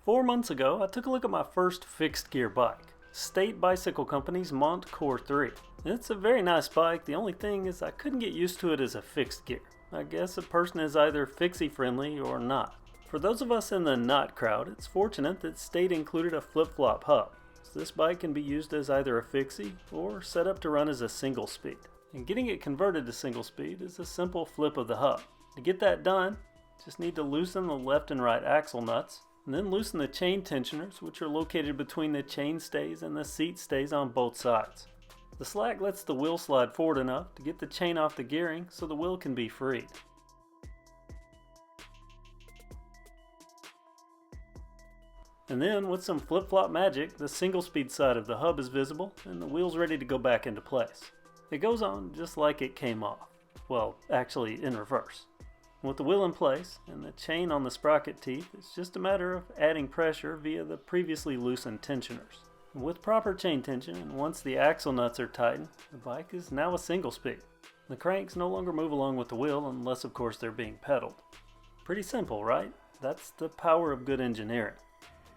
4 months ago, I took a look at my first fixed gear bike, State Bicycle Company's Montecore 3. It's a very nice bike. The only thing is I couldn't get used to it as a fixed gear. I guess a person is either Fixie friendly or not. For those of us in the not crowd, it's fortunate that State included a flip-flop hub. So this bike can be used as either a fixie or set up to run as a single speed. And getting it converted to single speed is a simple flip of the hub. To get that done, just need to loosen the left and right axle nuts, and then loosen the chain tensioners, which are located between the chain stays and the seat stays on both sides. The slack lets the wheel slide forward enough to get the chain off the gearing so the wheel can be freed. And then with some flip-flop magic, the single speed side of the hub is visible and the wheel's ready to go back into place. It goes on just like it came off. Well, actually in reverse. With the wheel in place and the chain on the sprocket teeth, it's just a matter of adding pressure via the previously loosened tensioners. With proper chain tension and once the axle nuts are tightened, the bike is now a single speed. The cranks no longer move along with the wheel unless of course they're being pedaled. Pretty simple, right? That's the power of good engineering.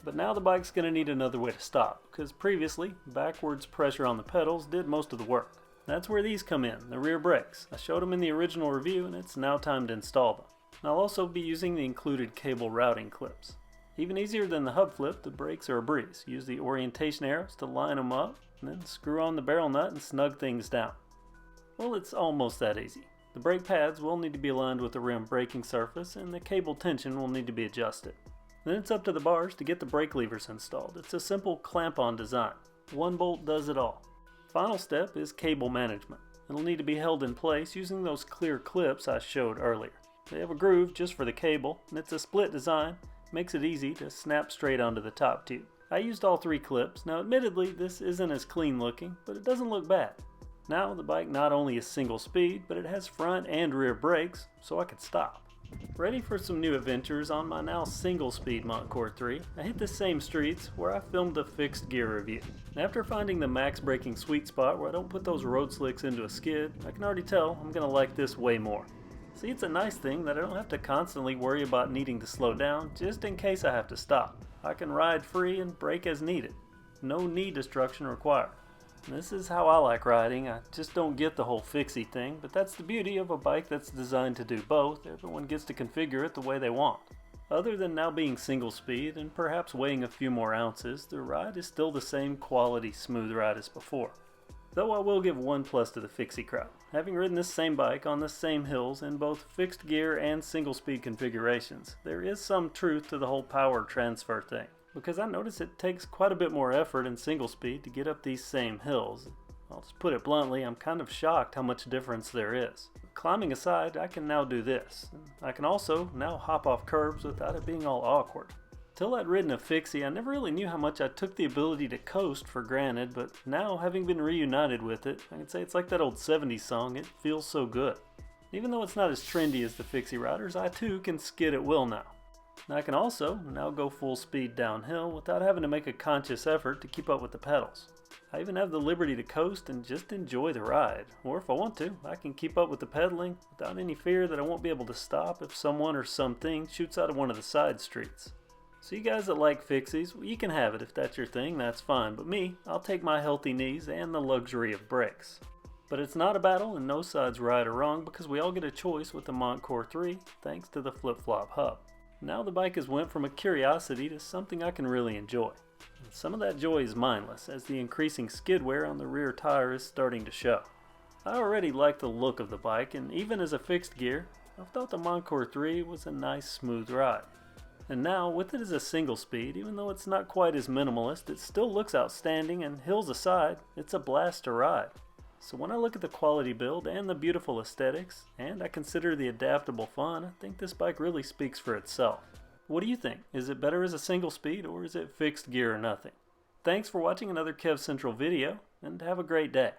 But now the bike's going to need another way to stop, because previously, backwards pressure on the pedals did most of the work. That's where these come in, the rear brakes. I showed them in the original review and it's now time to install them. And I'll also be using the included cable routing clips. Even easier than the hub flip, the brakes are a breeze. Use the orientation arrows to line them up, and then screw on the barrel nut and snug things down. Well, it's almost that easy. The brake pads will need to be aligned with the rim braking surface and the cable tension will need to be adjusted. Then it's up to the bars to get the brake levers installed. It's a simple clamp-on design. One bolt does it all. Final step is cable management. It'll need to be held in place using those clear clips I showed earlier. They have a groove just for the cable, and it's a split design. Makes it easy to snap straight onto the top tube. I used all 3 clips. Now admittedly this isn't as clean looking, but it doesn't look bad. Now the bike not only is single speed, but it has front and rear brakes, so I could stop. Ready for some new adventures on my now single speed Montecore 3, I hit the same streets where I filmed the fixed gear review. After finding the max braking sweet spot where I don't put those road slicks into a skid, I can already tell I'm going to like this way more. See, it's a nice thing that I don't have to constantly worry about needing to slow down just in case I have to stop. I can ride free and brake as needed. No knee destruction required. This is how I like riding. I just don't get the whole fixie thing, but that's the beauty of a bike that's designed to do both. Everyone gets to configure it the way they want. Other than now being single speed and perhaps weighing a few more ounces, the ride is still the same quality smooth ride as before. Though I will give one plus to the fixie crowd. Having ridden this same bike on the same hills in both fixed gear and single speed configurations, there is some truth to the whole power transfer thing. Because I notice it takes quite a bit more effort in single speed to get up these same hills. I'll just put it bluntly, I'm kind of shocked how much difference there is. Climbing aside, I can now do this. I can also now hop off curbs without it being all awkward. Till I'd ridden a fixie, I never really knew how much I took the ability to coast for granted, but now having been reunited with it, I can say it's like that old 70s song, it feels so good. Even though it's not as trendy as the fixie riders, I too can skid at will now. I can also now go full speed downhill without having to make a conscious effort to keep up with the pedals. I even have the liberty to coast and just enjoy the ride, or if I want to, I can keep up with the pedaling without any fear that I won't be able to stop if someone or something shoots out of one of the side streets. So you guys that like fixies, well, you can have it if that's your thing, that's fine, but me, I'll take my healthy knees and the luxury of brakes. But it's not a battle and no side's right or wrong because we all get a choice with the Montecore 3 thanks to the flip-flop hub. Now the bike has went from a curiosity to something I can really enjoy. And some of that joy is mindless as the increasing skid wear on the rear tire is starting to show. I already like the look of the bike and even as a fixed gear, I thought the Montecore 3 was a nice smooth ride. And now with it as a single speed, even though it's not quite as minimalist, it still looks outstanding and hills aside, it's a blast to ride. So when I look at the quality build and the beautiful aesthetics, and I consider the adaptable fun, I think this bike really speaks for itself. What do you think? Is it better as a single speed or is it fixed gear or nothing? Thanks for watching another KevCentral video, and have a great day.